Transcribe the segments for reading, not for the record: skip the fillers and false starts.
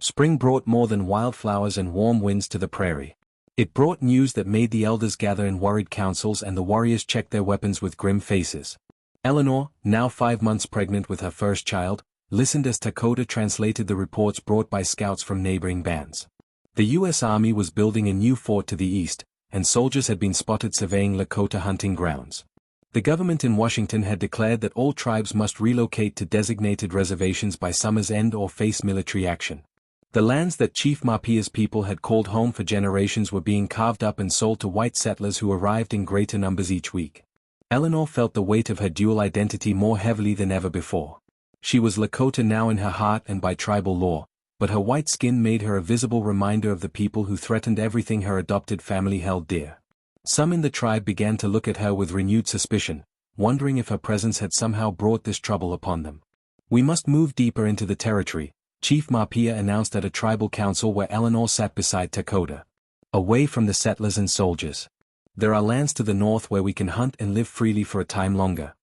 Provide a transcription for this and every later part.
Spring brought more than wildflowers and warm winds to the prairie. It brought news that made the elders gather in worried councils and the warriors check their weapons with grim faces. Eleanor, now 5 months pregnant with her first child, listened as Lakota translated the reports brought by scouts from neighboring bands. The U.S. Army was building a new fort to the east, and soldiers had been spotted surveying Lakota hunting grounds. The government in Washington had declared that all tribes must relocate to designated reservations by summer's end or face military action. The lands that Chief Mapia's people had called home for generations were being carved up and sold to white settlers who arrived in greater numbers each week. Eleanor felt the weight of her dual identity more heavily than ever before. She was Lakota now in her heart and by tribal law, but her white skin made her a visible reminder of the people who threatened everything her adopted family held dear. Some in the tribe began to look at her with renewed suspicion, wondering if her presence had somehow brought this trouble upon them. "We must move deeper into the territory," Chief Mapia announced at a tribal council where Eleanor sat beside Lakota. "Away from the settlers and soldiers. There are lands to the north where we can hunt and live freely for a time longer."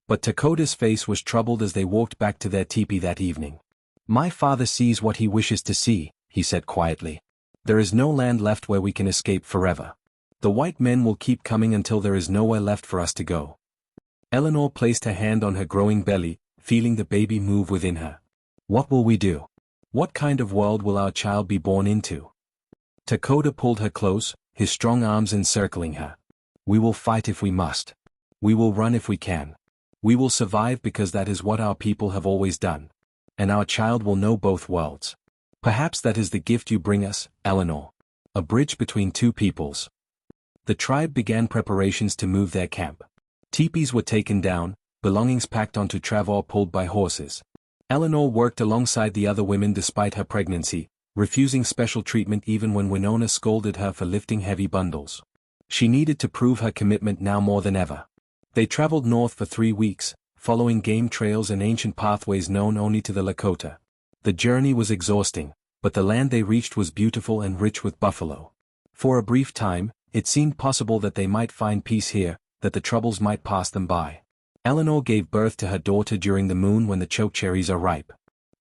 But Lakota's face was troubled as they walked back to their teepee that evening. "My father sees what he wishes to see," he said quietly. "There is no land left where we can escape forever. The white men will keep coming until there is nowhere left for us to go." Eleanor placed her hand on her growing belly, feeling the baby move within her. "What will we do? What kind of world will our child be born into?" Lakota pulled her close, his strong arms encircling her. "We will fight if we must. We will run if we can. We will survive because that is what our people have always done. And our child will know both worlds. Perhaps that is the gift you bring us, Eleanor. A bridge between two peoples." The tribe began preparations to move their camp. Teepees were taken down, belongings packed onto travois pulled by horses. Eleanor worked alongside the other women despite her pregnancy, refusing special treatment even when Winona scolded her for lifting heavy bundles. She needed to prove her commitment now more than ever. They traveled north for 3 weeks, following game trails and ancient pathways known only to the Lakota. The journey was exhausting, but the land they reached was beautiful and rich with buffalo. For a brief time, it seemed possible that they might find peace here, that the troubles might pass them by. Eleanor gave birth to her daughter during the moon when the chokecherries are ripe.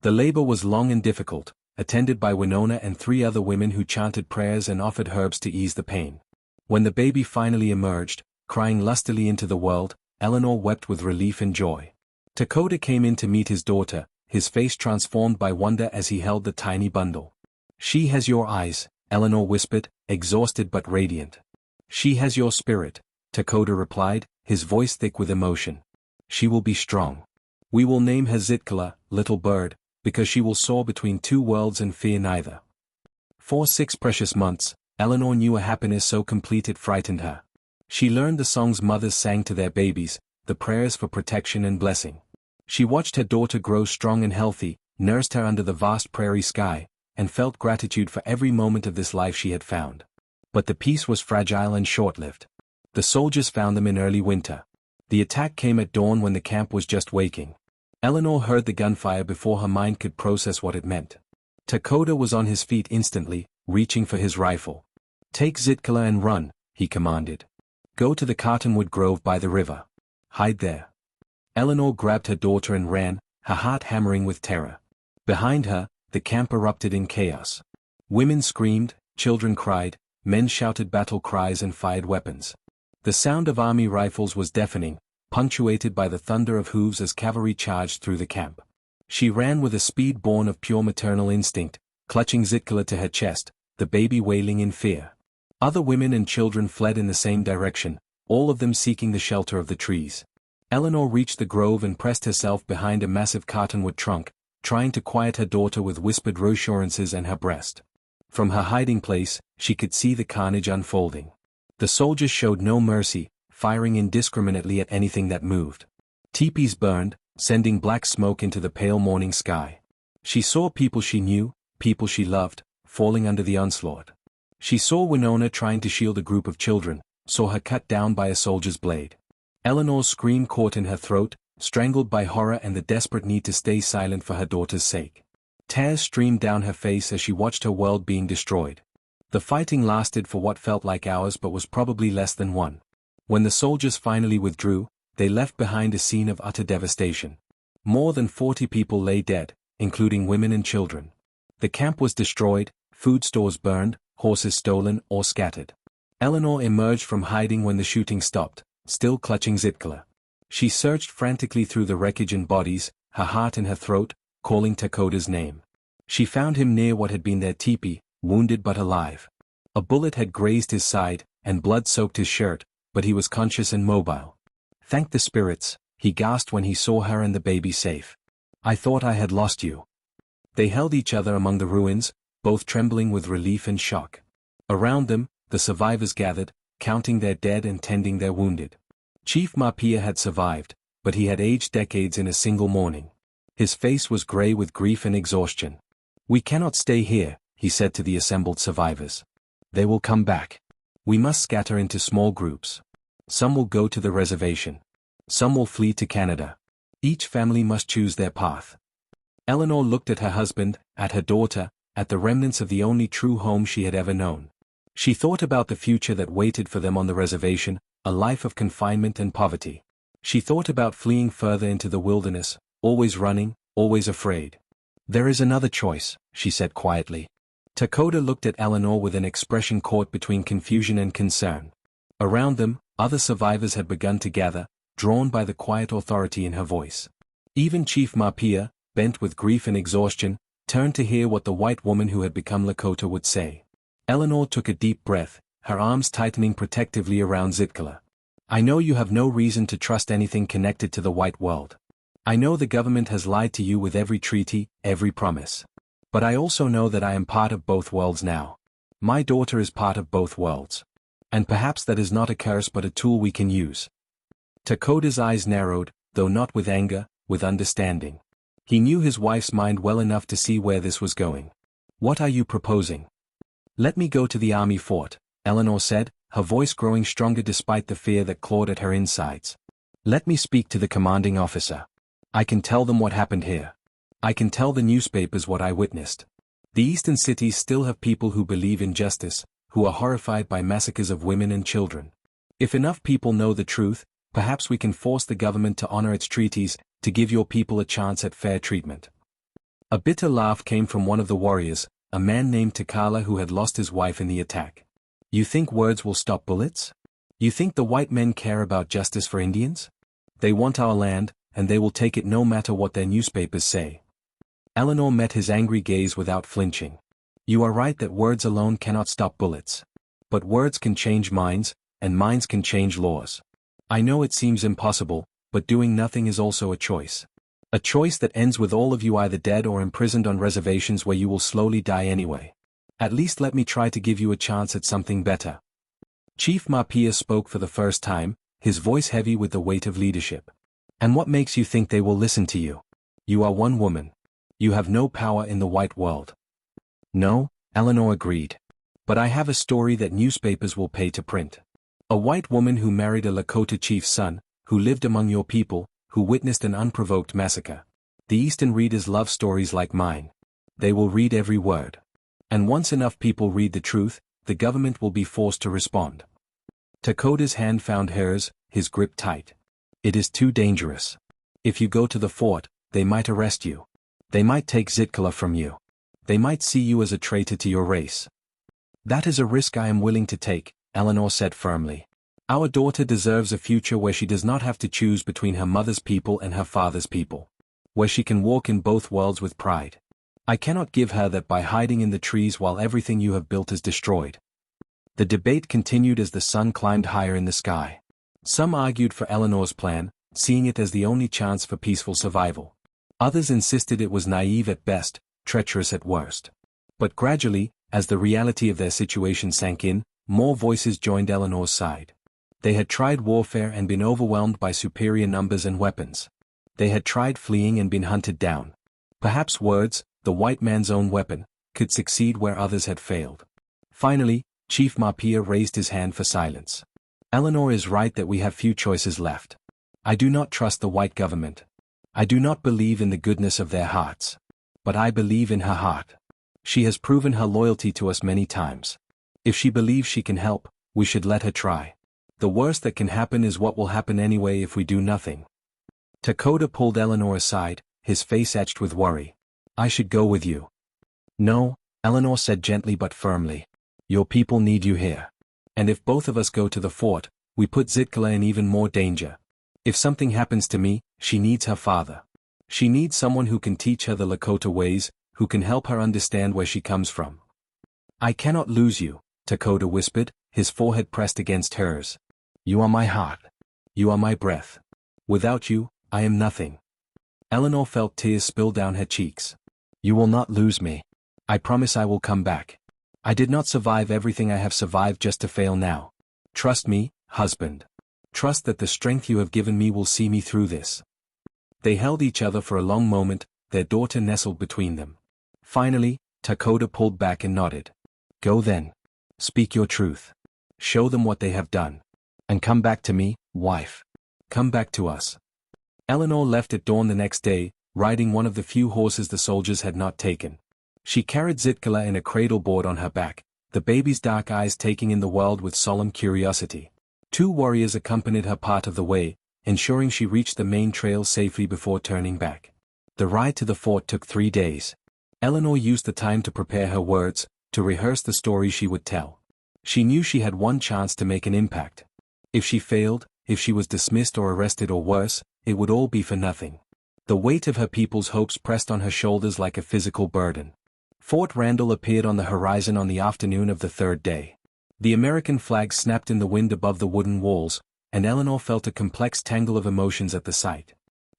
The labor was long and difficult, attended by Winona and 3 other women who chanted prayers and offered herbs to ease the pain. When the baby finally emerged, crying lustily into the world, Eleanor wept with relief and joy. Lakota came in to meet his daughter, his face transformed by wonder as he held the tiny bundle. "She has your eyes," Eleanor whispered, exhausted but radiant. "She has your spirit," Lakota replied, his voice thick with emotion. "She will be strong. We will name her Zitkala, little bird, because she will soar between 2 worlds and fear neither." For 6 precious months, Eleanor knew a happiness so complete it frightened her. She learned the songs mothers sang to their babies, the prayers for protection and blessing. She watched her daughter grow strong and healthy, nursed her under the vast prairie sky, and felt gratitude for every moment of this life she had found. But the peace was fragile and short-lived. The soldiers found them in early winter. The attack came at dawn when the camp was just waking. Eleanor heard the gunfire before her mind could process what it meant. Lakota was on his feet instantly, reaching for his rifle. "Take Zitkala and run," he commanded. "Go to the cottonwood grove by the river. Hide there." Eleanor grabbed her daughter and ran, her heart hammering with terror. Behind her, the camp erupted in chaos. Women screamed, children cried, men shouted battle cries and fired weapons. The sound of army rifles was deafening, punctuated by the thunder of hooves as cavalry charged through the camp. She ran with a speed born of pure maternal instinct, clutching Zitkala to her chest, the baby wailing in fear. Other women and children fled in the same direction, all of them seeking the shelter of the trees. Eleanor reached the grove and pressed herself behind a massive cottonwood trunk, trying to quiet her daughter with whispered reassurances in her breast. From her hiding place, she could see the carnage unfolding. The soldiers showed no mercy, firing indiscriminately at anything that moved. Teepees burned, sending black smoke into the pale morning sky. She saw people she knew, people she loved, falling under the onslaught. She saw Winona trying to shield a group of children, saw her cut down by a soldier's blade. Eleanor's scream caught in her throat, strangled by horror and the desperate need to stay silent for her daughter's sake. Tears streamed down her face as she watched her world being destroyed. The fighting lasted for what felt like hours but was probably less than one. When the soldiers finally withdrew, they left behind a scene of utter devastation. More than 40 people lay dead, including women and children. The camp was destroyed, food stores burned, horses stolen or scattered. Eleanor emerged from hiding when the shooting stopped, still clutching Zitkala. She searched frantically through the wreckage and bodies, her heart in her throat, calling Takoda's name. She found him near what had been their teepee, wounded but alive. A bullet had grazed his side, and blood soaked his shirt, but he was conscious and mobile. "Thank the spirits," he gasped when he saw her and the baby safe. "I thought I had lost you." They held each other among the ruins, both trembling with relief and shock. Around them, the survivors gathered, counting their dead and tending their wounded. Chief Mapia had survived, but he had aged decades in a single morning. His face was gray with grief and exhaustion. "We cannot stay here," he said to the assembled survivors. "They will come back. We must scatter into small groups. Some will go to the reservation. Some will flee to Canada. Each family must choose their path." Eleanor looked at her husband, at her daughter, at the remnants of the only true home she had ever known. She thought about the future that waited for them on the reservation, a life of confinement and poverty. She thought about fleeing further into the wilderness, always running, always afraid. "There is another choice," she said quietly. Takoda looked at Eleanor with an expression caught between confusion and concern. Around them, other survivors had begun to gather, drawn by the quiet authority in her voice. Even Chief Mapia, bent with grief and exhaustion, turned to hear what the white woman who had become Lakota would say. Eleanor took a deep breath, her arms tightening protectively around Zitkala. "I know you have no reason to trust anything connected to the white world. I know the government has lied to you with every treaty, every promise. But I also know that I am part of both worlds now. My daughter is part of both worlds. And perhaps that is not a curse but a tool we can use." Takoda's eyes narrowed, though not with anger, with understanding. He knew his wife's mind well enough to see where this was going. "What are you proposing?" "Let me go to the army fort," Eleanor said, her voice growing stronger despite the fear that clawed at her insides. "Let me speak to the commanding officer. I can tell them what happened here. I can tell the newspapers what I witnessed. The eastern cities still have people who believe in justice, who are horrified by massacres of women and children. If enough people know the truth, perhaps we can force the government to honor its treaties, to give your people a chance at fair treatment." A bitter laugh came from one of the warriors, a man named Takala who had lost his wife in the attack. "You think words will stop bullets? You think the white men care about justice for Indians? They want our land, and they will take it no matter what their newspapers say." Eleanor met his angry gaze without flinching. "You are right that words alone cannot stop bullets. But words can change minds, and minds can change laws. I know it seems impossible, but doing nothing is also a choice. A choice that ends with all of you either dead or imprisoned on reservations where you will slowly die anyway. At least let me try to give you a chance at something better." Chief Mapia spoke for the first time, his voice heavy with the weight of leadership. "And what makes you think they will listen to you? You are one woman. You have no power in the white world." "No," Eleanor agreed. "But I have a story that newspapers will pay to print. A white woman who married a Lakota chief's son, who lived among your people, who witnessed an unprovoked massacre. The Eastern readers love stories like mine. They will read every word. And once enough people read the truth, the government will be forced to respond." Takoda's hand found hers, his grip tight. "It is too dangerous. If you go to the fort, they might arrest you. They might take Zitkala from you. They might see you as a traitor to your race." "That is a risk I am willing to take," Eleanor said firmly. "Our daughter deserves a future where she does not have to choose between her mother's people and her father's people. Where she can walk in both worlds with pride. I cannot give her that by hiding in the trees while everything you have built is destroyed." The debate continued as the sun climbed higher in the sky. Some argued for Eleanor's plan, seeing it as the only chance for peaceful survival. Others insisted it was naive at best, treacherous at worst. But gradually, as the reality of their situation sank in, more voices joined Eleanor's side. They had tried warfare and been overwhelmed by superior numbers and weapons. They had tried fleeing and been hunted down. Perhaps words, the white man's own weapon, could succeed where others had failed. Finally, Chief Mapia raised his hand for silence. "Eleanor is right that we have few choices left. I do not trust the white government. I do not believe in the goodness of their hearts. But I believe in her heart. She has proven her loyalty to us many times. If she believes she can help, we should let her try. The worst that can happen is what will happen anyway if we do nothing." Takoda pulled Eleanor aside, his face etched with worry. "I should go with you." No, Eleanor said gently but firmly. Your people need you here. And if both of us go to the fort, we put Zitkala in even more danger. If something happens to me, she needs her father. She needs someone who can teach her the Lakota ways, who can help her understand where she comes from. I cannot lose you, Dakota whispered, his forehead pressed against hers. You are my heart. You are my breath. Without you, I am nothing. Eleanor felt tears spill down her cheeks. You will not lose me. I promise I will come back. I did not survive everything I have survived just to fail now. Trust me, husband. Trust that the strength you have given me will see me through this. They held each other for a long moment, their daughter nestled between them. Finally, Dakota pulled back and nodded. Go then. Speak your truth. Show them what they have done. And come back to me, wife. Come back to us. Eleanor left at dawn the next day, riding one of the few horses the soldiers had not taken. She carried Zitkala in a cradle board on her back, the baby's dark eyes taking in the world with solemn curiosity. 2 warriors accompanied her part of the way, ensuring she reached the main trail safely before turning back. The ride to the fort took 3 days. Eleanor used the time to prepare her words, to rehearse the story she would tell. She knew she had one chance to make an impact. If she failed, if she was dismissed or arrested or worse, it would all be for nothing. The weight of her people's hopes pressed on her shoulders like a physical burden. Fort Randall appeared on the horizon on the afternoon of the 3rd day. The American flag snapped in the wind above the wooden walls, and Eleanor felt a complex tangle of emotions at the sight.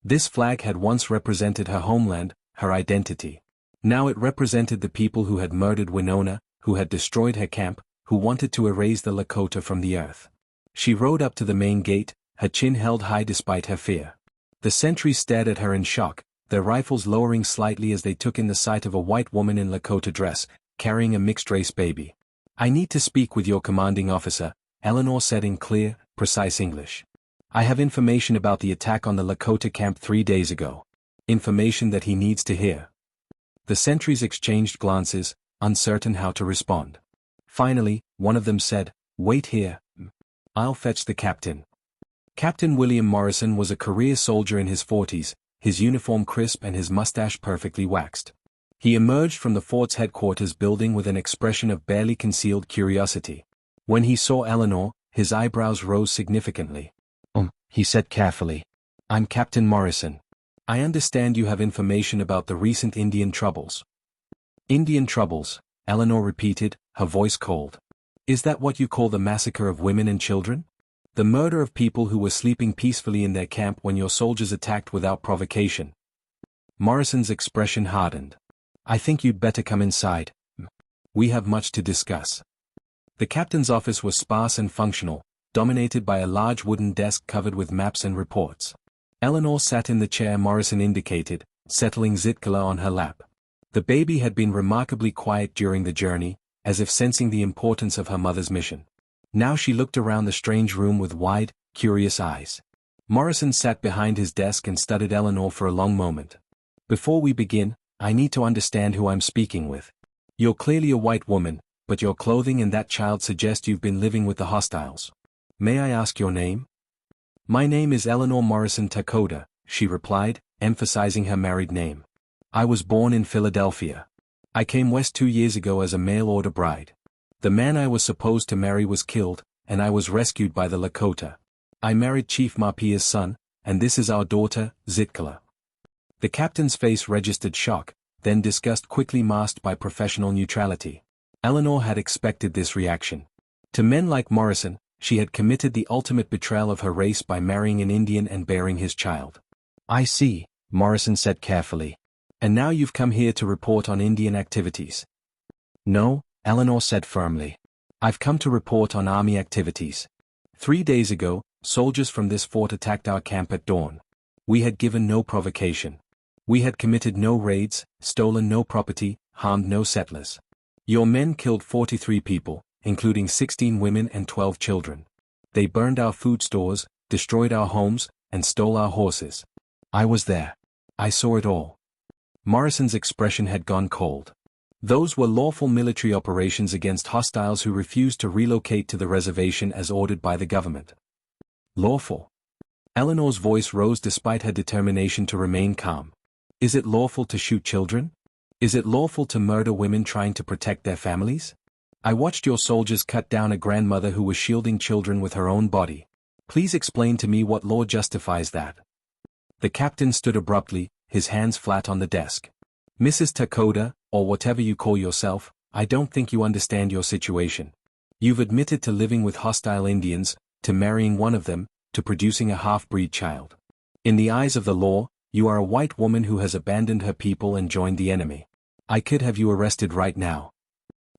This flag had once represented her homeland, her identity. Now it represented the people who had murdered Winona, who had destroyed her camp, who wanted to erase the Lakota from the earth. She rode up to the main gate, her chin held high despite her fear. The sentries stared at her in shock, their rifles lowering slightly as they took in the sight of a white woman in Lakota dress, carrying a mixed-race baby. I need to speak with your commanding officer, Eleanor said in clear, precise English. I have information about the attack on the Lakota camp 3 days ago. Information that he needs to hear. The sentries exchanged glances, uncertain how to respond. Finally, one of them said, Wait here. I'll fetch the captain. Captain William Morrison was a career soldier in his 40s, his uniform crisp and his mustache perfectly waxed. He emerged from the fort's headquarters building with an expression of barely concealed curiosity. When he saw Eleanor, his eyebrows rose significantly. He said carefully. I'm Captain Morrison. I understand you have information about the recent Indian troubles. Indian troubles, Eleanor repeated, her voice cold. Is that what you call the massacre of women and children? The murder of people who were sleeping peacefully in their camp when your soldiers attacked without provocation? Morrison's expression hardened. I think you'd better come inside. We have much to discuss. The captain's office was sparse and functional, dominated by a large wooden desk covered with maps and reports. Eleanor sat in the chair Morrison indicated, settling Zitkala on her lap. The baby had been remarkably quiet during the journey, as if sensing the importance of her mother's mission. Now she looked around the strange room with wide, curious eyes. Morrison sat behind his desk and studied Eleanor for a long moment. Before we begin, I need to understand who I'm speaking with. You're clearly a white woman, but your clothing and that child suggest you've been living with the hostiles. May I ask your name? My name is Eleanor Morrison Dakota, she replied, emphasizing her married name. I was born in Philadelphia. I came west 2 years ago as a mail-order bride. The man I was supposed to marry was killed, and I was rescued by the Lakota. I married Chief Mapia's son, and this is our daughter, Zitkala. The captain's face registered shock, then disgust quickly masked by professional neutrality. Eleanor had expected this reaction. To men like Morrison, she had committed the ultimate betrayal of her race by marrying an Indian and bearing his child. I see, Morrison said carefully. And now you've come here to report on Indian activities. No, Eleanor said firmly. I've come to report on army activities. 3 days ago, soldiers from this fort attacked our camp at dawn. We had given no provocation. We had committed no raids, stolen no property, harmed no settlers. Your men killed 43 people, including 16 women and 12 children. They burned our food stores, destroyed our homes, and stole our horses. I was there. I saw it all. Morrison's expression had gone cold. Those were lawful military operations against hostiles who refused to relocate to the reservation as ordered by the government. Lawful? Eleanor's voice rose despite her determination to remain calm. Is it lawful to shoot children? Is it lawful to murder women trying to protect their families? I watched your soldiers cut down a grandmother who was shielding children with her own body. Please explain to me what law justifies that. The captain stood abruptly, his hands flat on the desk. Mrs. Lakota, or whatever you call yourself, I don't think you understand your situation. You've admitted to living with hostile Indians, to marrying one of them, to producing a half-breed child. In the eyes of the law, you are a white woman who has abandoned her people and joined the enemy. I could have you arrested right now.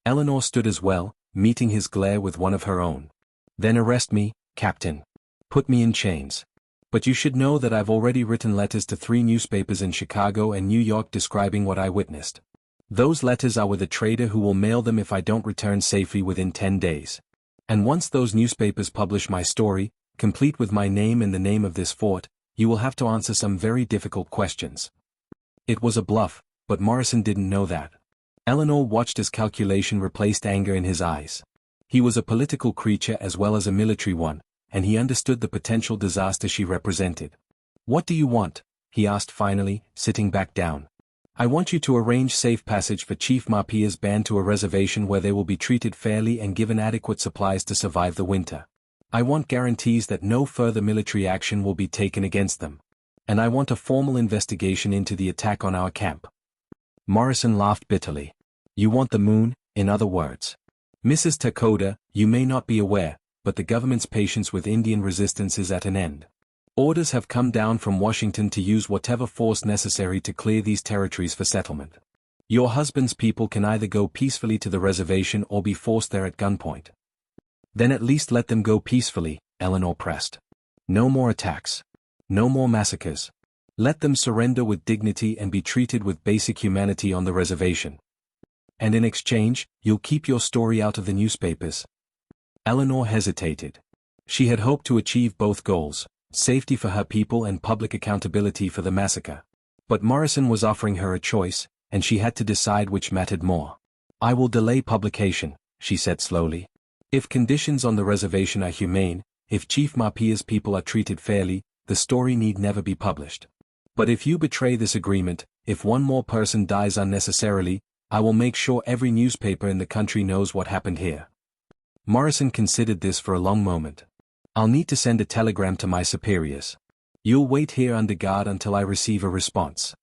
Eleanor stood as well, meeting his glare with one of her own. Then arrest me, Captain. Put me in chains. But you should know that I've already written letters to 3 newspapers in Chicago and New York describing what I witnessed. Those letters are with a trader who will mail them if I don't return safely within 10 days. And once those newspapers publish my story, complete with my name and the name of this fort, you will have to answer some very difficult questions. It was a bluff, but Morrison didn't know that. Eleanor watched as calculation replaced anger in his eyes. He was a political creature as well as a military one, and he understood the potential disaster she represented. What do you want? He asked finally, sitting back down. I want you to arrange safe passage for Chief Mapia's band to a reservation where they will be treated fairly and given adequate supplies to survive the winter. I want guarantees that no further military action will be taken against them. And I want a formal investigation into the attack on our camp. Morrison laughed bitterly. You want the moon, in other words. Mrs. Lakota, you may not be aware, but the government's patience with Indian resistance is at an end. Orders have come down from Washington to use whatever force necessary to clear these territories for settlement. Your husband's people can either go peacefully to the reservation or be forced there at gunpoint. Then at least let them go peacefully, Eleanor pressed. No more attacks. No more massacres. Let them surrender with dignity and be treated with basic humanity on the reservation. And in exchange, you'll keep your story out of the newspapers. Eleanor hesitated. She had hoped to achieve both goals, safety for her people and public accountability for the massacre. But Morrison was offering her a choice, and she had to decide which mattered more. I will delay publication, she said slowly. If conditions on the reservation are humane, if Chief Mapia's people are treated fairly, the story need never be published. But if you betray this agreement, if one more person dies unnecessarily, I will make sure every newspaper in the country knows what happened here. Morrison considered this for a long moment. I'll need to send a telegram to my superiors. You'll wait here under guard until I receive a response.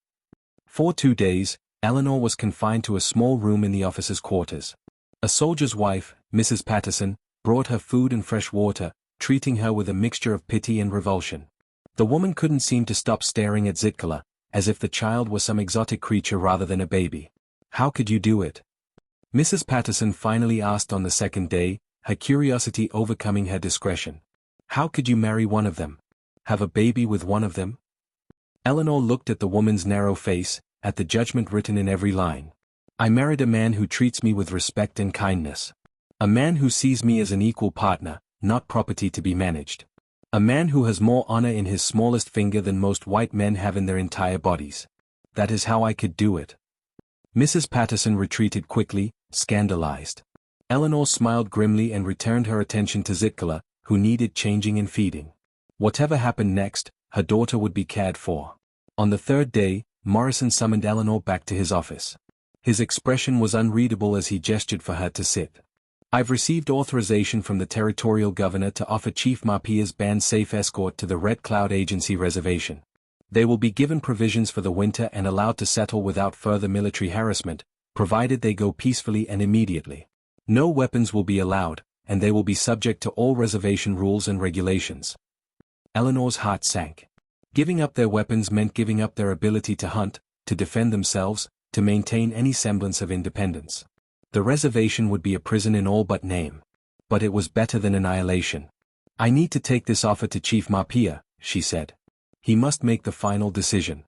For 2 days, Eleanor was confined to a small room in the officer's quarters. A soldier's wife, Mrs. Patterson, brought her food and fresh water, treating her with a mixture of pity and revulsion. The woman couldn't seem to stop staring at Zitkala, as if the child were some exotic creature rather than a baby. How could you do it? Mrs. Patterson finally asked on the 2nd day, her curiosity overcoming her discretion. How could you marry one of them? Have a baby with one of them? Eleanor looked at the woman's narrow face, at the judgment written in every line. I married a man who treats me with respect and kindness. A man who sees me as an equal partner, not property to be managed. A man who has more honor in his smallest finger than most white men have in their entire bodies. That is how I could do it. Mrs. Patterson retreated quickly, scandalized. Eleanor smiled grimly and returned her attention to Zitkala, who needed changing and feeding. Whatever happened next, her daughter would be cared for. On the 3rd day, Morrison summoned Eleanor back to his office. His expression was unreadable as he gestured for her to sit. I've received authorization from the territorial governor to offer Chief Mapia's band safe escort to the Red Cloud Agency reservation. They will be given provisions for the winter and allowed to settle without further military harassment, provided they go peacefully and immediately. No weapons will be allowed, and they will be subject to all reservation rules and regulations. Eleanor's heart sank. Giving up their weapons meant giving up their ability to hunt, to defend themselves, to maintain any semblance of independence. The reservation would be a prison in all but name. But it was better than annihilation. I need to take this offer to Chief Mapia, she said. He must make the final decision.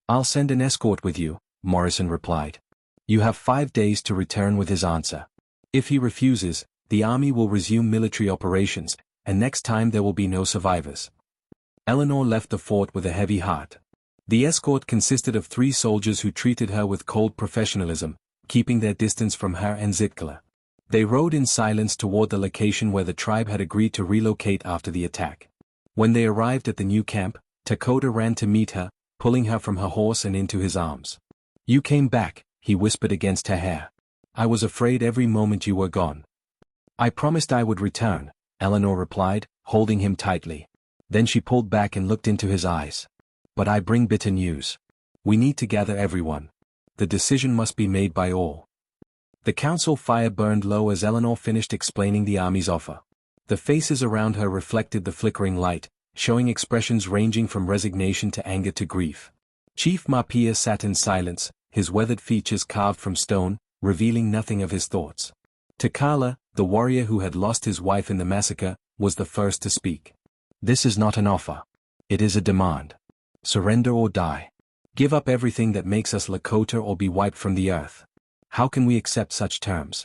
I'll send an escort with you, Morrison replied. You have 5 days to return with his answer. If he refuses, the army will resume military operations, and next time there will be no survivors. Eleanor left the fort with a heavy heart. The escort consisted of 3 soldiers who treated her with cold professionalism, keeping their distance from her and Zitkala. They rode in silence toward the location where the tribe had agreed to relocate after the attack. When they arrived at the new camp, Lakota ran to meet her, pulling her from her horse and into his arms. You came back, he whispered against her hair. I was afraid every moment you were gone. I promised I would return, Eleanor replied, holding him tightly. Then she pulled back and looked into his eyes. But I bring bitter news. We need to gather everyone. The decision must be made by all. The council fire burned low as Eleanor finished explaining the army's offer. The faces around her reflected the flickering light, showing expressions ranging from resignation to anger to grief. Chief Mapia sat in silence, his weathered features carved from stone, revealing nothing of his thoughts. Takala, the warrior who had lost his wife in the massacre, was the first to speak. This is not an offer. It is a demand. Surrender or die. Give up everything that makes us Lakota or be wiped from the earth. How can we accept such terms?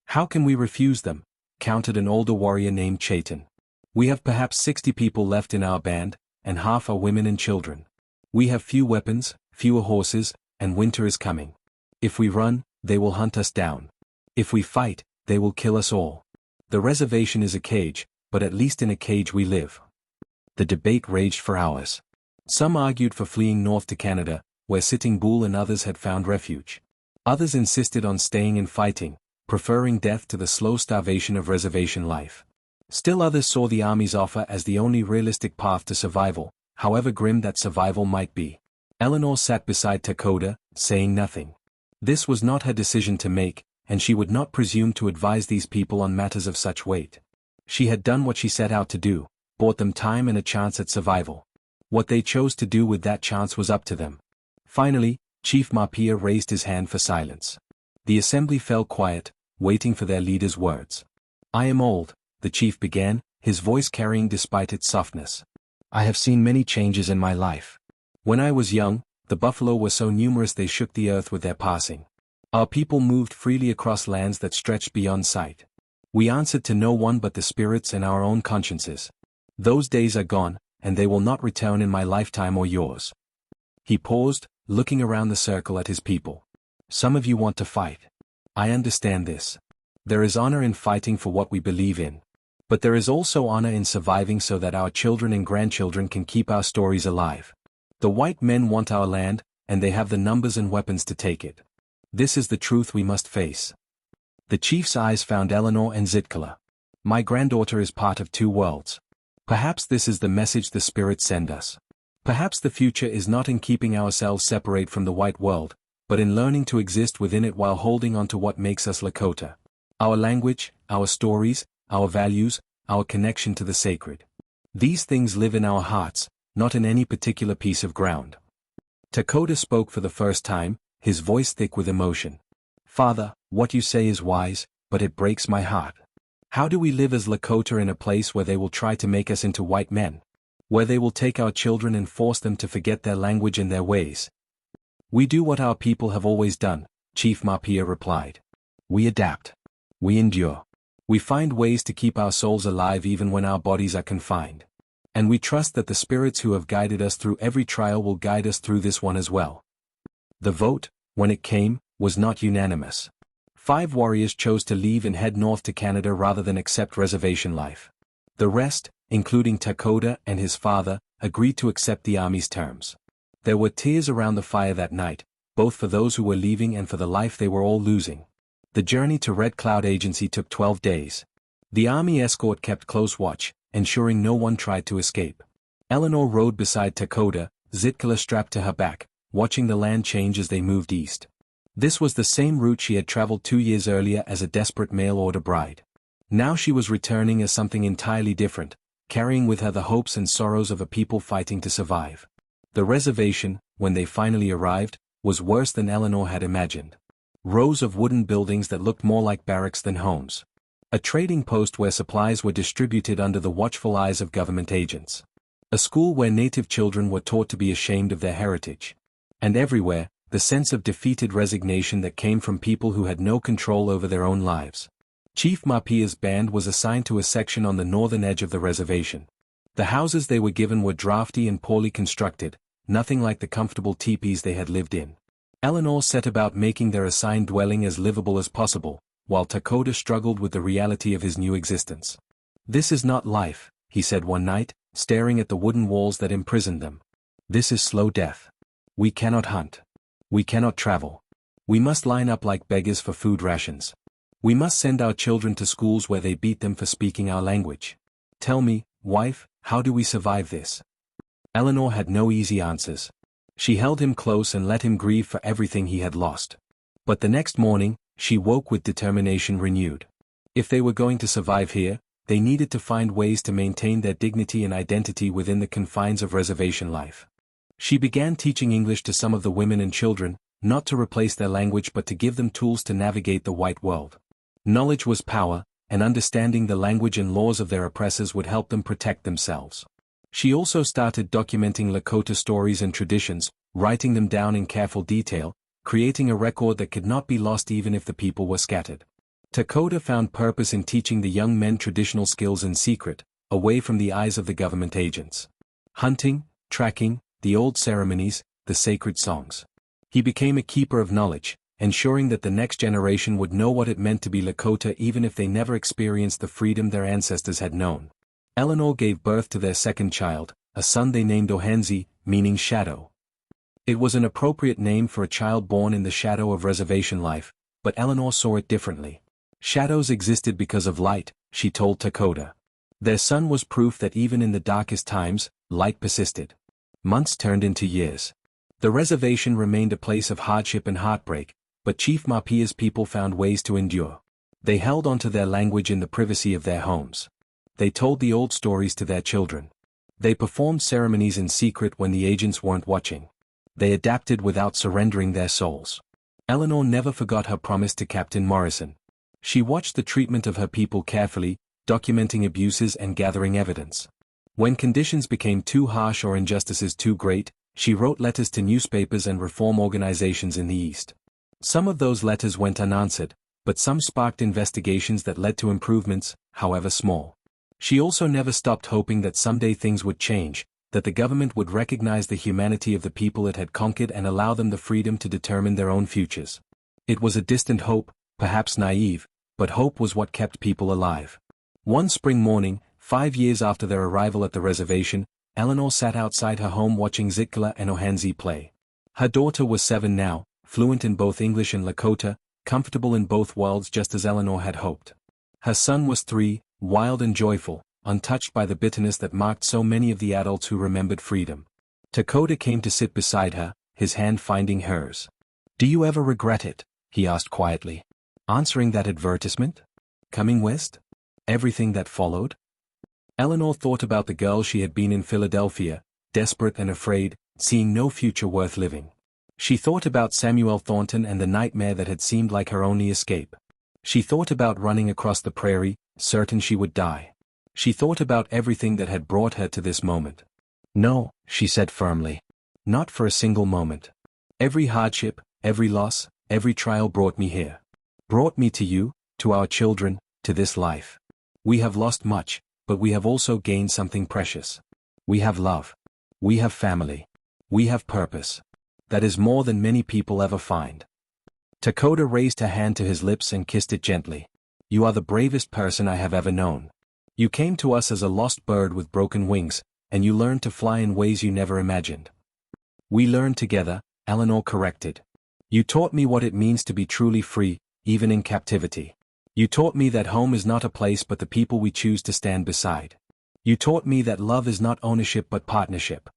How can we refuse them? Countered an older warrior named Chaitan. We have perhaps 60 people left in our band, and half are women and children. We have few weapons, fewer horses, and winter is coming. If we run, they will hunt us down. If we fight, they will kill us all. The reservation is a cage, but at least in a cage we live. The debate raged for hours. Some argued for fleeing north to Canada, where Sitting Bull and others had found refuge. Others insisted on staying and fighting, preferring death to the slow starvation of reservation life. Still others saw the Army's offer as the only realistic path to survival, however grim that survival might be. Eleanor sat beside Dakota, saying nothing. This was not her decision to make, and she would not presume to advise these people on matters of such weight. She had done what she set out to do, bought them time and a chance at survival. What they chose to do with that chance was up to them. Finally, Chief Mapia raised his hand for silence. The assembly fell quiet, waiting for their leader's words. I am old, the chief began, his voice carrying despite its softness. I have seen many changes in my life. When I was young, the buffalo were so numerous they shook the earth with their passing. Our people moved freely across lands that stretched beyond sight. We answered to no one but the spirits and our own consciences. Those days are gone, and they will not return in my lifetime or yours. He paused, looking around the circle at his people. Some of you want to fight. I understand this. There is honor in fighting for what we believe in. But there is also honor in surviving so that our children and grandchildren can keep our stories alive. The white men want our land, and they have the numbers and weapons to take it. This is the truth we must face. The chief's eyes found Eleanor and Zitkala. My granddaughter is part of two worlds. Perhaps this is the message the spirits send us. Perhaps the future is not in keeping ourselves separate from the white world, but in learning to exist within it while holding on to what makes us Lakota. Our language, our stories, our values, our connection to the sacred. These things live in our hearts, not in any particular piece of ground. Dakota spoke for the first time, his voice thick with emotion. Father, what you say is wise, but it breaks my heart. How do we live as Lakota in a place where they will try to make us into white men? Where they will take our children and force them to forget their language and their ways? We do what our people have always done, Chief Mapia replied. We adapt. We endure. We find ways to keep our souls alive even when our bodies are confined. And we trust that the spirits who have guided us through every trial will guide us through this one as well. The vote, when it came, was not unanimous. 5 warriors chose to leave and head north to Canada rather than accept reservation life. The rest, including Dakota and his father, agreed to accept the Army's terms. There were tears around the fire that night, both for those who were leaving and for the life they were all losing. The journey to Red Cloud Agency took 12 days. The Army escort kept close watch, ensuring no one tried to escape. Eleanor rode beside Dakota, Zitkala strapped to her back, watching the land change as they moved east. This was the same route she had traveled 2 years earlier as a desperate mail-order bride. Now she was returning as something entirely different, carrying with her the hopes and sorrows of a people fighting to survive. The reservation, when they finally arrived, was worse than Eleanor had imagined. Rows of wooden buildings that looked more like barracks than homes. A trading post where supplies were distributed under the watchful eyes of government agents. A school where native children were taught to be ashamed of their heritage. And everywhere, the sense of defeated resignation that came from people who had no control over their own lives. Chief Mapia's band was assigned to a section on the northern edge of the reservation. The houses they were given were drafty and poorly constructed, nothing like the comfortable teepees they had lived in. Eleanor set about making their assigned dwelling as livable as possible, while Dakota struggled with the reality of his new existence. This is not life, he said one night, staring at the wooden walls that imprisoned them. This is slow death. We cannot hunt. We cannot travel. We must line up like beggars for food rations. We must send our children to schools where they beat them for speaking our language. Tell me, wife, how do we survive this? Eleanor had no easy answers. She held him close and let him grieve for everything he had lost. But the next morning, she woke with determination renewed. If they were going to survive here, they needed to find ways to maintain their dignity and identity within the confines of reservation life. She began teaching English to some of the women and children, not to replace their language but to give them tools to navigate the white world. Knowledge was power, and understanding the language and laws of their oppressors would help them protect themselves. She also started documenting Lakota stories and traditions, writing them down in careful detail, creating a record that could not be lost even if the people were scattered. Lakota found purpose in teaching the young men traditional skills in secret, away from the eyes of the government agents. Hunting, tracking, the old ceremonies, the sacred songs. He became a keeper of knowledge, ensuring that the next generation would know what it meant to be Lakota even if they never experienced the freedom their ancestors had known. Eleanor gave birth to their second child, a son they named Ohenzi, meaning shadow. It was an appropriate name for a child born in the shadow of reservation life, but Eleanor saw it differently. Shadows existed because of light, she told Lakota. Their son was proof that even in the darkest times, light persisted. Months turned into years. The reservation remained a place of hardship and heartbreak, but Chief Mapia's people found ways to endure. They held onto their language in the privacy of their homes. They told the old stories to their children. They performed ceremonies in secret when the agents weren't watching. They adapted without surrendering their souls. Eleanor never forgot her promise to Captain Morrison. She watched the treatment of her people carefully, documenting abuses and gathering evidence. When conditions became too harsh or injustices too great, she wrote letters to newspapers and reform organizations in the East. Some of those letters went unanswered, but some sparked investigations that led to improvements, however small. She also never stopped hoping that someday things would change, that the government would recognize the humanity of the people it had conquered and allow them the freedom to determine their own futures. It was a distant hope, perhaps naive, but hope was what kept people alive. One spring morning, 5 years after their arrival at the reservation, Eleanor sat outside her home watching Zitkala and Ohenzi play. Her daughter was 7 now, fluent in both English and Lakota, comfortable in both worlds just as Eleanor had hoped. Her son was 3, wild and joyful, untouched by the bitterness that marked so many of the adults who remembered freedom. Lakota came to sit beside her, his hand finding hers. "Do you ever regret it?" he asked quietly. "Answering that advertisement? Coming west? Everything that followed?" Eleanor thought about the girl she had been in Philadelphia, desperate and afraid, seeing no future worth living. She thought about Samuel Thornton and the nightmare that had seemed like her only escape. She thought about running across the prairie, certain she would die. She thought about everything that had brought her to this moment. "No," she said firmly. "Not for a single moment. Every hardship, every loss, every trial brought me here. Brought me to you, to our children, to this life. We have lost much, but we have also gained something precious. We have love. We have family. We have purpose. That is more than many people ever find." Lakota raised her hand to his lips and kissed it gently. "You are the bravest person I have ever known. You came to us as a lost bird with broken wings, and you learned to fly in ways you never imagined." "We learned together," Eleanor corrected. "You taught me what it means to be truly free, even in captivity. You taught me that home is not a place but the people we choose to stand beside. You taught me that love is not ownership but partnership."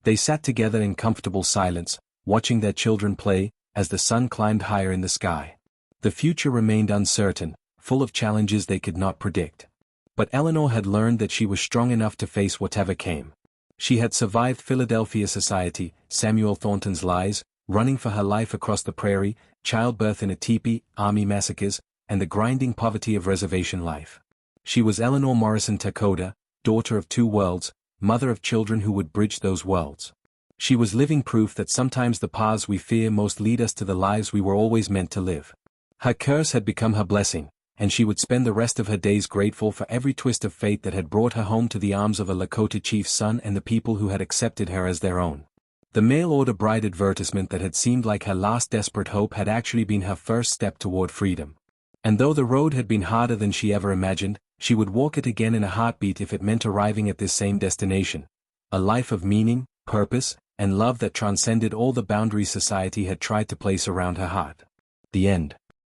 They sat together in comfortable silence, watching their children play, as the sun climbed higher in the sky. The future remained uncertain, full of challenges they could not predict. But Eleanor had learned that she was strong enough to face whatever came. She had survived Philadelphia society, Samuel Thornton's lies, running for her life across the prairie, childbirth in a teepee, army massacres, and the grinding poverty of reservation life. She was Eleanor Morrison Lakota, daughter of 2 worlds, mother of children who would bridge those worlds. She was living proof that sometimes the paths we fear most lead us to the lives we were always meant to live. Her curse had become her blessing, and she would spend the rest of her days grateful for every twist of fate that had brought her home to the arms of a Lakota chief's son and the people who had accepted her as their own. The mail-order bride advertisement that had seemed like her last desperate hope had actually been her first step toward freedom. And though the road had been harder than she ever imagined, she would walk it again in a heartbeat if it meant arriving at this same destination. A life of meaning, purpose, and love that transcended all the boundaries society had tried to place around her heart. The end.